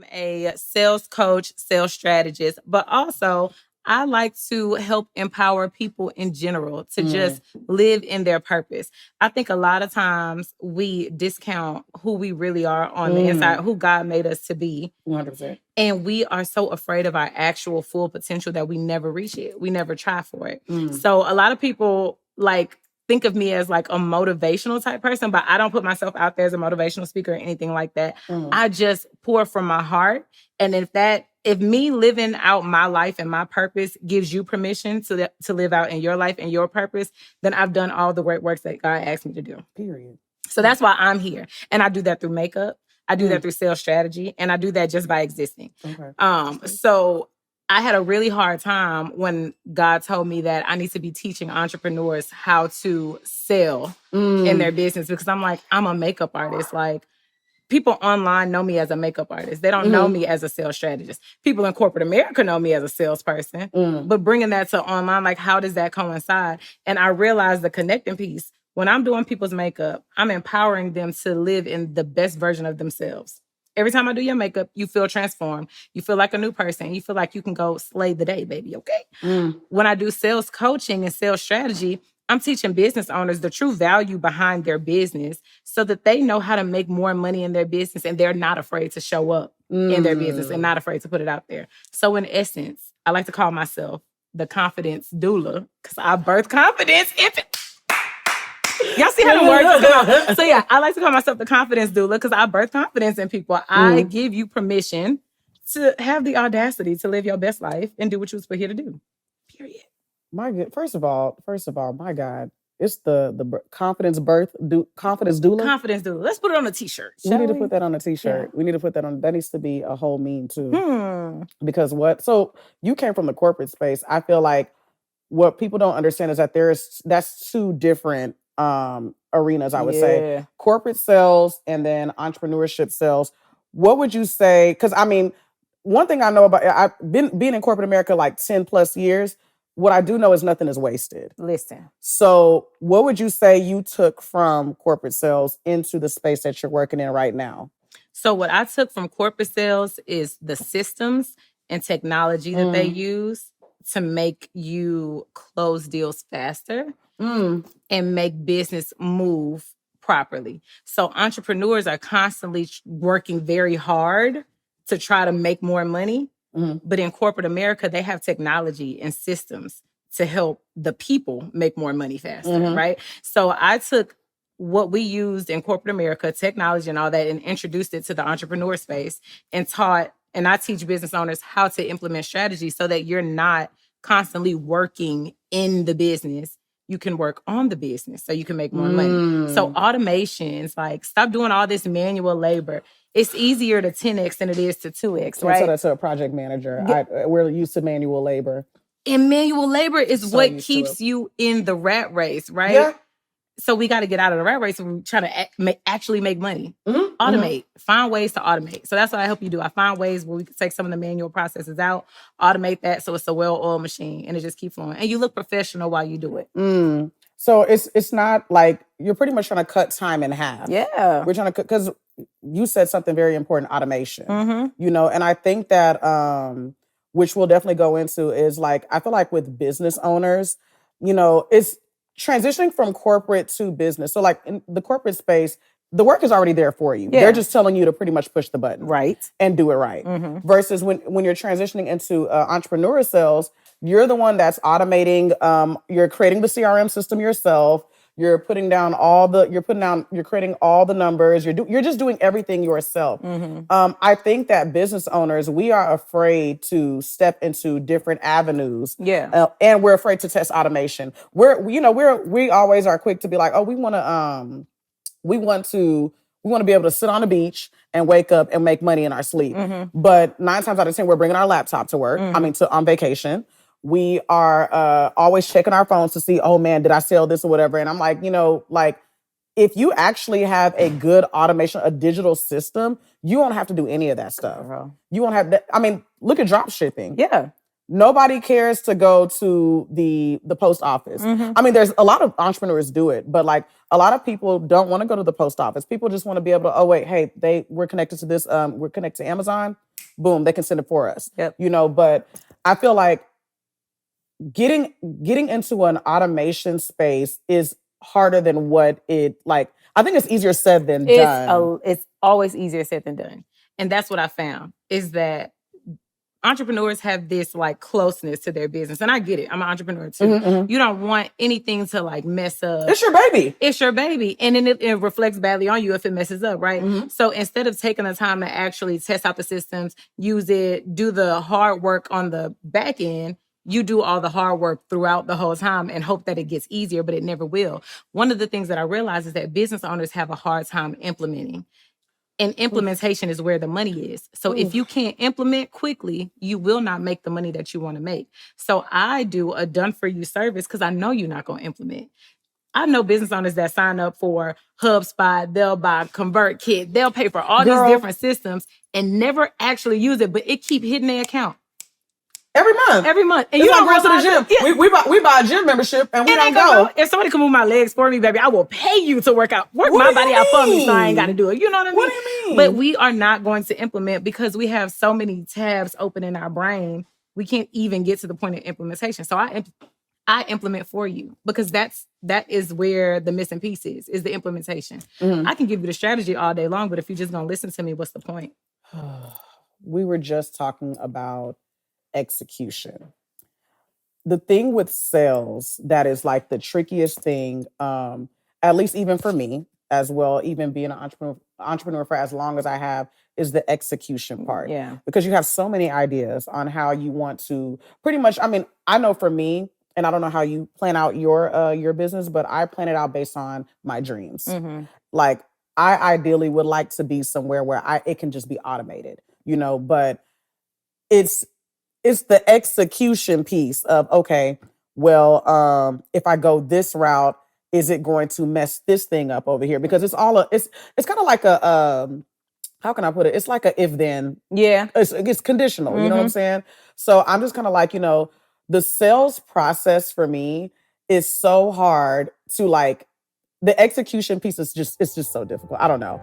I'm a sales coach, sales strategist, but also I like to help empower people in general to just live in their purpose. I think a lot of times we discount who we really are on the inside, who God made us to be. 100%. And we are so afraid of our actual full potential that we never reach it. We never try for it. So a lot of people think of me as like a motivational type person, but I don't put myself out there as a motivational speaker or anything like that. I just pour from my heart. And if me living out my life and my purpose gives you permission to live out in your life and your purpose, then I've done all the great works that God asked me to do. Period. So that's why I'm here. And I do that through makeup. I do that through sales strategy. And I do that just by existing. Okay. So I had a really hard time when God told me that I need to be teaching entrepreneurs how to sell in their business, because I'm like, I'm a makeup artist. Like, people online know me as a makeup artist. They don't know me as a sales strategist. People in corporate America know me as a salesperson. But bringing that to online, like, how does that coincide? And I realized the connecting piece. When I'm doing people's makeup, I'm empowering them to live in the best version of themselves. Every time I do your makeup, you feel transformed. You feel like a new person. You feel like you can go slay the day, baby, okay? When I do sales coaching and sales strategy, I'm teaching business owners the true value behind their business so that they know how to make more money in their business and they're not afraid to show up in their business and not afraid to put it out there. So in essence, I like to call myself the confidence doula because I birth confidence. Y'all see how the words come out? So yeah, I like to call myself the confidence doula because I birth confidence in people. I give you permission to have the audacity to live your best life and do what you was put here to do. Period. My God. First of all, my God, it's the confidence confidence doula. Confidence doula. Let's put it on a t-shirt. We need to put that on a t-shirt. Yeah. We need to put that on. That needs to be a whole meme too. Because so you came from the corporate space. I feel like what people don't understand is that that's two different arenas, I would say. Corporate sales and then entrepreneurship sales. What would you say? Because I mean, one thing I know about, I've been in corporate America like 10 plus years. What I do know is nothing is wasted. Listen. So what would you say you took from corporate sales into the space that you're working in right now? So what I took from corporate sales is the systems and technology that they use to make you close deals faster and make business move properly. So entrepreneurs are constantly working very hard to try to make more money. But in corporate America, they have technology and systems to help the people make more money faster, right? So I took what we used in corporate America, technology and all that, and introduced it to the entrepreneur space and I teach business owners how to implement strategies so that you're not constantly working in the business. You can work on the business so you can make more money. So automations, like, stop doing all this manual labor. It's easier to 10X than it is to 2X, right? So that's a project manager. We're used to manual labor. And manual labor is what keeps you in the rat race, right? Yeah. So we got to get out of the rat race and we're trying to actually make money. Automate. Find ways to automate. So that's what I help you do. I find ways where we can take some of the manual processes out, automate that so it's a well-oiled machine and it just keeps flowing. And you look professional while you do it. So it's not like you're pretty much trying to cut time in half. Yeah. We're trying to cut, because you said something very important, automation. And I think that, which we'll definitely go into, is like, I feel like with business owners, it's transitioning from corporate to business. So like in the corporate space, the work is already there for you. Yeah. They're just telling you to pretty much push the button. Right. And do it right. Versus when you're transitioning into entrepreneur sales, you're the one that's automating, you're creating the CRM system yourself. You're creating all the numbers. You're just doing everything yourself. I think that business owners, we are afraid to step into different avenues. Yeah. And we're afraid to test automation. We always are quick to be like, oh, we want to be able to sit on the beach and wake up and make money in our sleep. But 9 times out of 10, we're bringing our laptop to work. On vacation. We are always checking our phones to see, oh man, did I sell this or whatever? And I'm like, if you actually have a good automation, a digital system, you won't have to do any of that stuff. You won't have that. I mean, look at drop shipping. Yeah. Nobody cares to go to the post office. I mean, there's a lot of entrepreneurs do it, but like a lot of people don't want to go to the post office. People just want to be able to, oh wait, hey, we're connected to this, we're connected to Amazon. boom, they can send it for us. Yep. You know, but I feel like getting into an automation space is harder than what it like. I think it's easier said than done. It's always easier said than done. And that's what I found is that entrepreneurs have this like closeness to their business. And I get it. I'm an entrepreneur too. You don't want anything to like mess up. It's your baby. It's your baby. And then it reflects badly on you if it messes up, right? So instead of taking the time to actually test out the systems, use it, do the hard work on the back end, you do all the hard work throughout the whole time and hope that it gets easier, but it never will. One of the things that I realize is that business owners have a hard time implementing. And implementation is where the money is. So if you can't implement quickly, you will not make the money that you want to make. So I do a done for you service because I know you're not going to implement. I know business owners that sign up for HubSpot, they'll buy ConvertKit, they'll pay for all these different systems and never actually use it, but it keep hitting their account. Every month. And it's you like going to the gym. Yeah. We buy a gym membership and we don't go. If somebody can move my legs for me, baby, I will pay you to work my body out for me so I ain't got to do it. You know what I mean? What do you mean? But we are not going to implement because we have so many tabs open in our brain. We can't even get to the point of implementation. So I implement for you because that is where the missing piece is the implementation. I can give you the strategy all day long, but if you're just going to listen to me, what's the point? We were just talking about execution. The thing with sales that is like the trickiest thing, at least even for me as well, even being an entrepreneur for as long as I have, is the execution part. Yeah. Because you have so many ideas on how you want to pretty much, I mean, I know for me, and I don't know how you plan out your business, but I plan it out based on my dreams. Like I ideally would like to be somewhere where it can just be automated, you know, but it's the execution piece of, okay, well, if I go this route, is it going to mess this thing up over here? Because it's kind of like a, how can I put it? It's like a if then. Yeah. It's conditional, you know what I'm saying? So I'm just kind of like, you know, the sales process for me is so hard to like, the execution piece is it's just so difficult. I don't know.